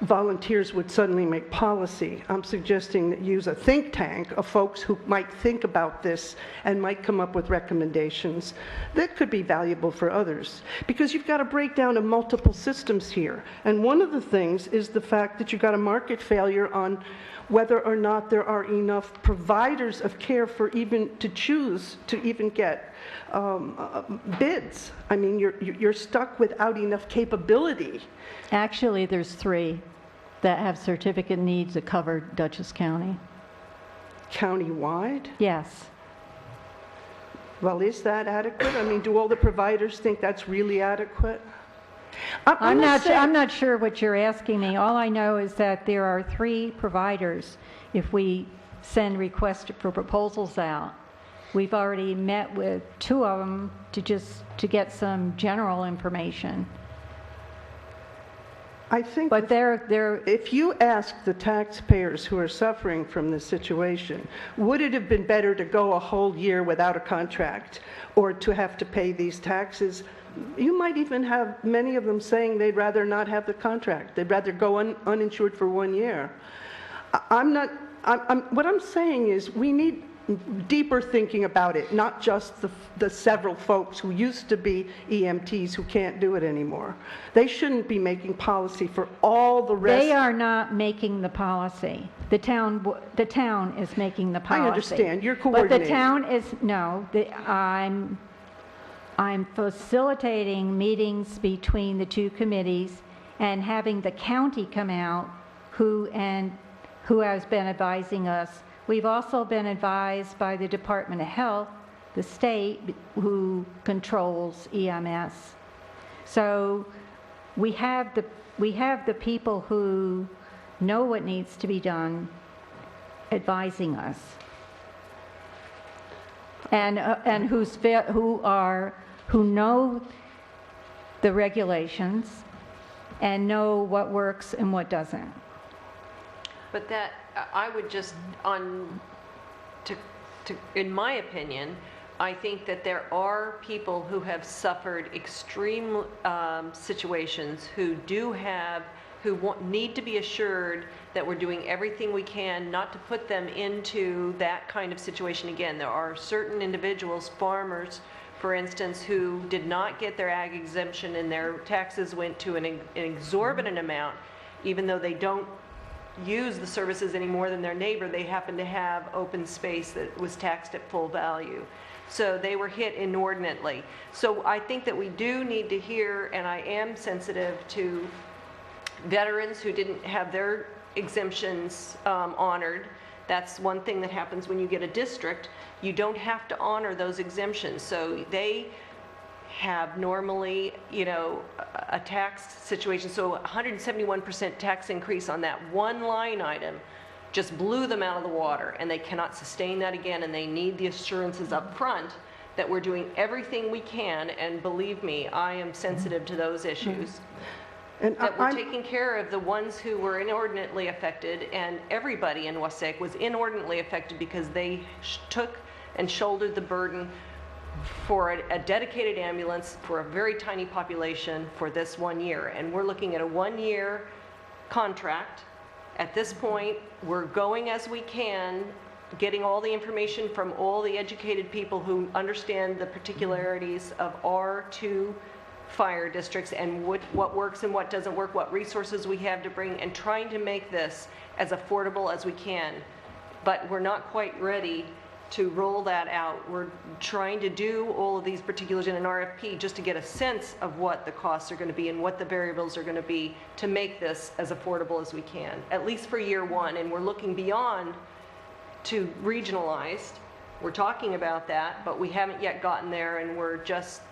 volunteers would suddenly make policy. I'm suggesting that use a think tank of folks who might think about this and might come up with recommendations that could be valuable for others. Because you've got to break down to multiple systems here. And one of the things is the fact that you've got a market failure on whether or not there are enough providers of care for even to choose to even get bids. I mean, you're stuck without enough capability. Actually, there's 3 that have certificate needs that cover Dutchess County. Countywide? Yes. Well, is that adequate? I mean, do all the providers think that's really adequate? I'm not sure what you're asking me. All I know is that there are 3 providers. If we send requests for proposals out, we've already met with 2 of them to get some general information. I think, But they're if you ask the taxpayers who are suffering from this situation, would it have been better to go a whole year without a contract or to have to pay these taxes? You might even have many of them saying they'd rather not have the contract. They'd rather go uninsured for 1 year. What I'm saying is we need deeper thinking about it, not just the several folks who used to be EMTs who can't do it anymore. They shouldn't be making policy for all the rest. They are not making the policy. The town is making the policy. I understand, you're But coordinating. the town is, no, I'm facilitating meetings between the two committees and having the county come out who has been advising us. We've also been advised by the Department of Health, the state, who controls EMS. So we have the people who know what needs to be done advising us. And who know the regulations and know what works and what doesn't. But that, I would just, in my opinion, I think that there are people who have suffered extreme situations who need to be assured that we're doing everything we can not to put them into that kind of situation again. There are certain individuals, farmers, for instance, who did not get their ag exemption and their taxes went to an exorbitant amount, even though they don't use the services any more than their neighbor. They happen to have open space that was taxed at full value. So they were hit inordinately. So I think that we do need to hear, and I am sensitive to veterans who didn't have their exemptions honored. That's one thing that happens when you get a district. You don't have to honor those exemptions. So they have normally, a tax situation. So 171% tax increase on that one line item just blew them out of the water, and they cannot sustain that again, and they need the assurances up front that we're doing everything we can, and believe me, I am sensitive to those issues. And That we're taking care of the ones who were inordinately affected, and everybody in Wassaic was inordinately affected because they took and shouldered the burden for a dedicated ambulance for a very tiny population for this 1 year. And we're looking at a 1-year contract. At this point, we're going as we can, getting all the information from all the educated people who understand the particularities of our two fire districts and what works and what doesn't work, what resources we have to bring, and trying to make this as affordable as we can. But we're not quite ready to roll that out. We're trying to do all of these particulars in an RFP just to get a sense of what the costs are going to be and what the variables are going to be to make this as affordable as we can, at least for year one. And we're looking beyond to regionalized. We're talking about that, but we haven't yet gotten there, and we're just,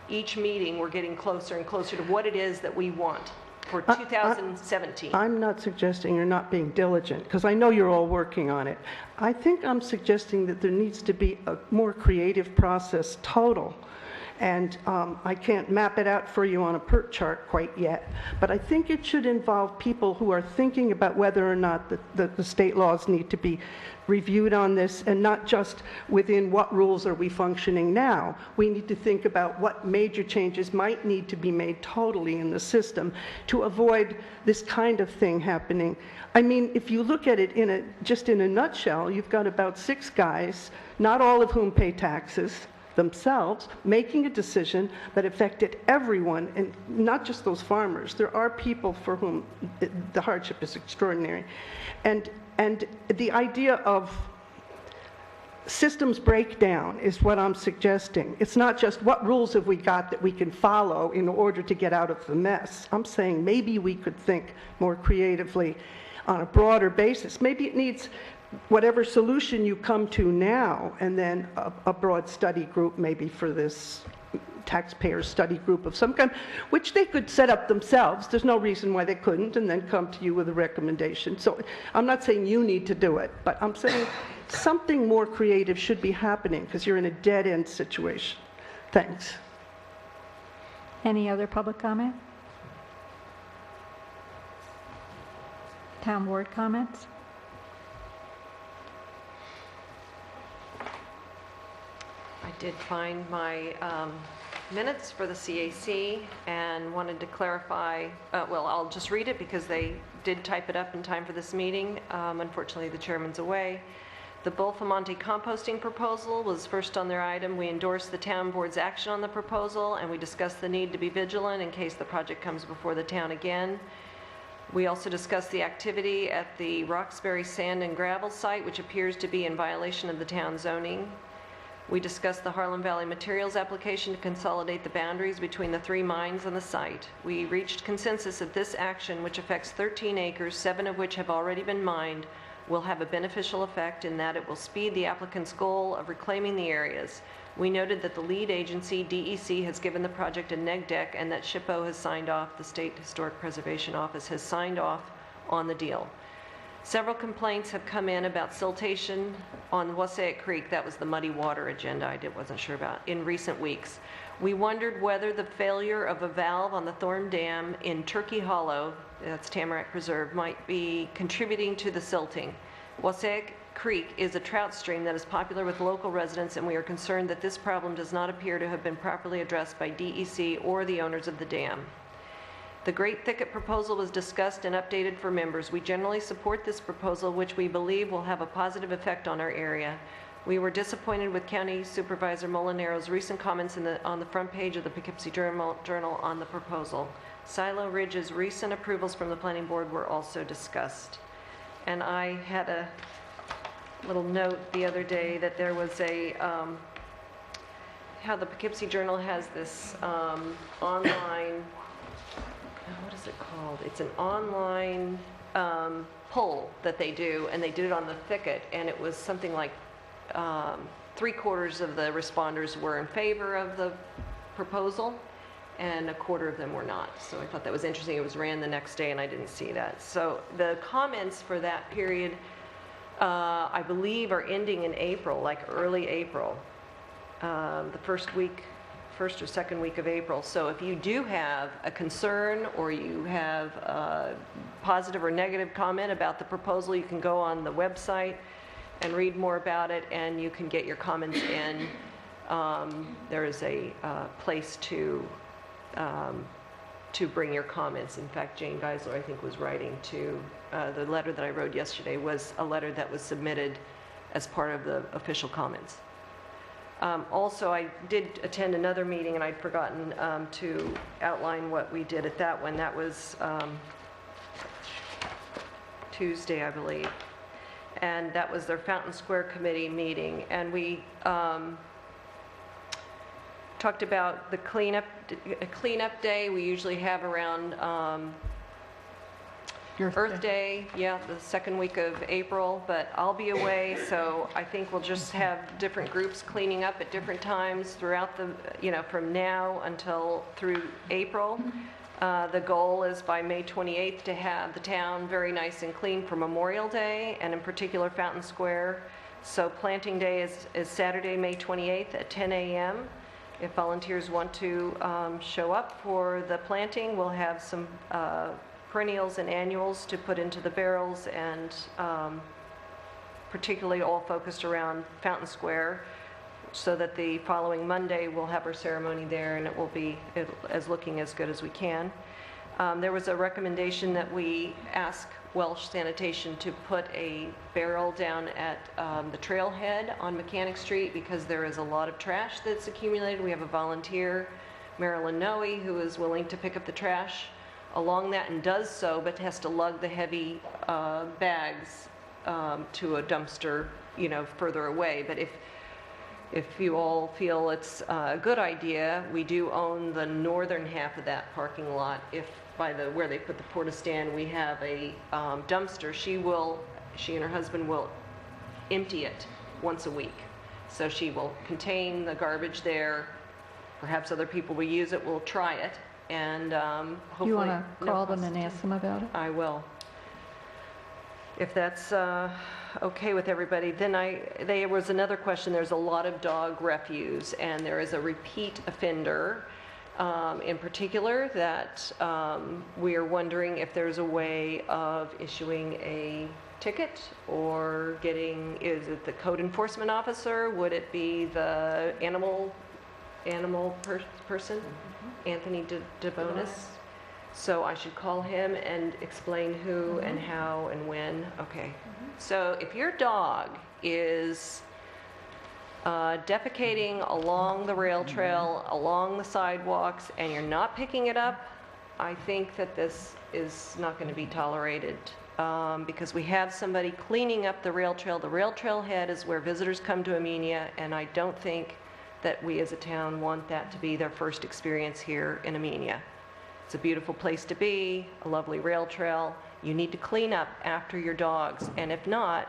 each meeting, we're getting closer and closer to what it is that we want for 2017. I'm not suggesting you're not being diligent, because I know you're all working on it. I think I'm suggesting that there needs to be a more creative process total. And I can't map it out for you on a PERT chart quite yet, but I think it should involve people who are thinking about whether or not the state laws need to be reviewed on this, and not just within what rules are we functioning now. We need to think about what major changes might need to be made totally in the system to avoid this kind of thing happening. I mean, if you look at it just in a nutshell, you've got about 6 guys, not all of whom pay taxes themselves, making a decision that affected everyone, and not just those farmers. There are people for whom the hardship is extraordinary. And the idea of systems breakdown is what I'm suggesting. It's not just what rules have we got that we can follow in order to get out of the mess. I'm saying maybe we could think more creatively on a broader basis. Maybe it needs whatever solution you come to now, and then a broad study group maybe for this taxpayer study group of some kind, which they could set up themselves. There's no reason why they couldn't, and then come to you with a recommendation. So I'm not saying you need to do it, but I'm saying something more creative should be happening, because you're in a dead-end situation. Thanks. Any other public comment? Town board comments? I did find my minutes for the CAC and wanted to clarify, well, I'll just read it because they did type it up in time for this meeting. Unfortunately, the chairman's away. The Bulfamonte composting proposal was first on their item. We endorsed the town board's action on the proposal, and we discussed the need to be vigilant in case the project comes before the town again. We also discussed the activity at the Roxbury Sand and Gravel site, which appears to be in violation of the town zoning. We discussed the Harlem Valley Materials application to consolidate the boundaries between the 3 mines on the site. We reached consensus that this action, which affects 13 acres, 7 of which have already been mined, will have a beneficial effect in that it will speed the applicant's goal of reclaiming the areas. We noted that the lead agency, DEC, has given the project a neg deck and that SHPO has signed off, the State Historic Preservation Office has signed off on the deal. Several complaints have come in about siltation on Wassaic Creek. That was the muddy water agenda I wasn't sure about in recent weeks. We wondered whether the failure of a valve on the Thorn Dam in Turkey Hollow, that's Tamarack Preserve, might be contributing to the silting. Wassaic Creek is a trout stream that is popular with local residents, and we are concerned that this problem does not appear to have been properly addressed by DEC or the owners of the dam. The Great Thicket proposal was discussed and updated for members. We generally support this proposal, which we believe will have a positive effect on our area. We were disappointed with County Supervisor Molinero's recent comments on the front page of the Poughkeepsie Journal on the proposal. Silo Ridge's recent approvals from the Planning Board were also discussed. And I had a little note the other day that there was how the Poughkeepsie Journal has this online, what is it called? It's an online poll that they do, and they did it on the thicket, and it was something like 3/4 of the responders were in favor of the proposal, and 1/4 of them were not. So I thought that was interesting. It was ran the next day, and I didn't see that. So the comments for that period, I believe, are ending in April, like early April, the first or second week of April. So if you do have a concern or you have a positive or negative comment about the proposal, you can go on the website and read more about it, and you can get your comments in. There is a place to bring your comments. In fact, Jane Geisler, I think, was writing to, the letter that I wrote yesterday was a letter that was submitted as part of the official comments. Also, I did attend another meeting, and I'd forgotten to outline what we did at that one. That was Tuesday, I believe. And that was their Fountain Square Committee meeting. And we talked about the cleanup day we usually have around Earth Day, yeah, the second week of April, but I'll be away, so I think we'll just have different groups cleaning up at different times throughout the, from now until through April. The goal is by May 28th to have the town very nice and clean for Memorial Day, and in particular Fountain Square. So planting day is Saturday, May 28th at 10 a.m. If volunteers want to show up for the planting, we'll have some perennials and annuals to put into the barrels, and particularly all focused around Fountain Square, so that the following Monday we'll have our ceremony there, and it will be as looking as good as we can. There was a recommendation that we ask Welsh Sanitation to put a barrel down at the trailhead on Mechanic Street, because there is a lot of trash that's accumulated. We have a volunteer, Marilyn Noe, who is willing to pick up the trash along that and does so, but has to lug the heavy bags to a dumpster, further away. But if you all feel it's a good idea, we do own the northern half of that parking lot. If by where they put the porta stand, we have a dumpster, she and her husband will empty it once a week. So she will contain the garbage there. Perhaps other people will use it. We'll try it, and hopefully. You want to call them and ask them about it? I will. If that's okay with everybody. Then there was another question. There's a lot of dog refuse, and there is a repeat offender in particular that we are wondering if there's a way of issuing a ticket, or is it the code enforcement officer? Would it be the animal person? Anthony DeBonis? So I should call him and explain who and how and when? Okay. So if your dog is defecating along the rail trail, along the sidewalks, and you're not picking it up, I think that this is not going to be tolerated, because we have somebody cleaning up the rail trail. The rail trail head is where visitors come to Amenia, and I don't think that we as a town want that to be their first experience here in Amenia. It's a beautiful place to be, a lovely rail trail. You need to clean up after your dogs, and if not,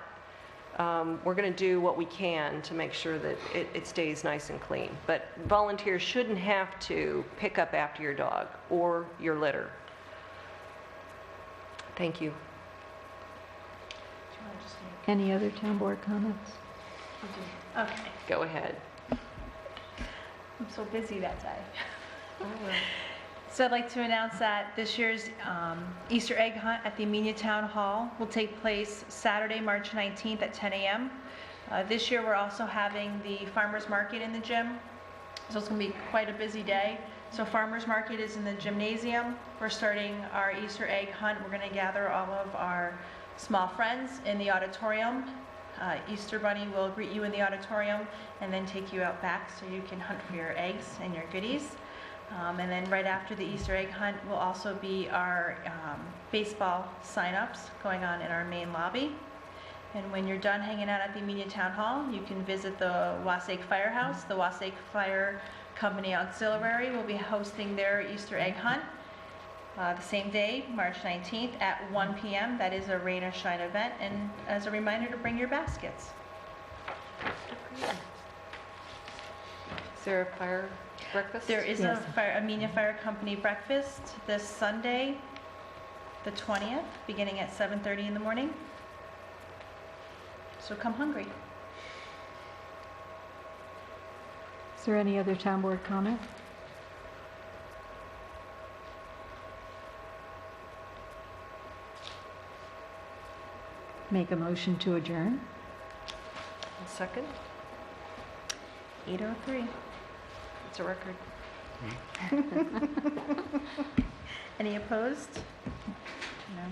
we're going to do what we can to make sure that it stays nice and clean. But volunteers shouldn't have to pick up after your dog or your litter. Thank you. Any other town board comments? Okay, Go ahead. I'm so busy that day. So I'd like to announce that this year's Easter egg hunt at the Amenia Town Hall will take place Saturday, March 19th at 10 a.m. This year, we're also having the farmer's market in the gym, so it's going to be quite a busy day. So farmer's market is in the gymnasium. We're starting our Easter egg hunt. We're going to gather all of our small friends in the auditorium. Easter Bunny will greet you in the auditorium and then take you out back so you can hunt for your eggs and your goodies. And then right after the Easter egg hunt will also be our baseball sign-ups going on in our main lobby. And when you're done hanging out at the Amenia Town Hall, you can visit the Wassaic Firehouse. The Wassaic Fire Company Auxiliary will be hosting their Easter egg hunt the same day, March 19th at 1 p.m. That is a rain or shine event, and as a reminder to bring your baskets. Is there a fire breakfast? There is Yes. a Amenia Fire Company breakfast this Sunday, the 20th, beginning at 7:30 in the morning. So come hungry. Is there any other town board comment? Make a motion to adjourn? Second? 8:03. It's a record. Any opposed? No.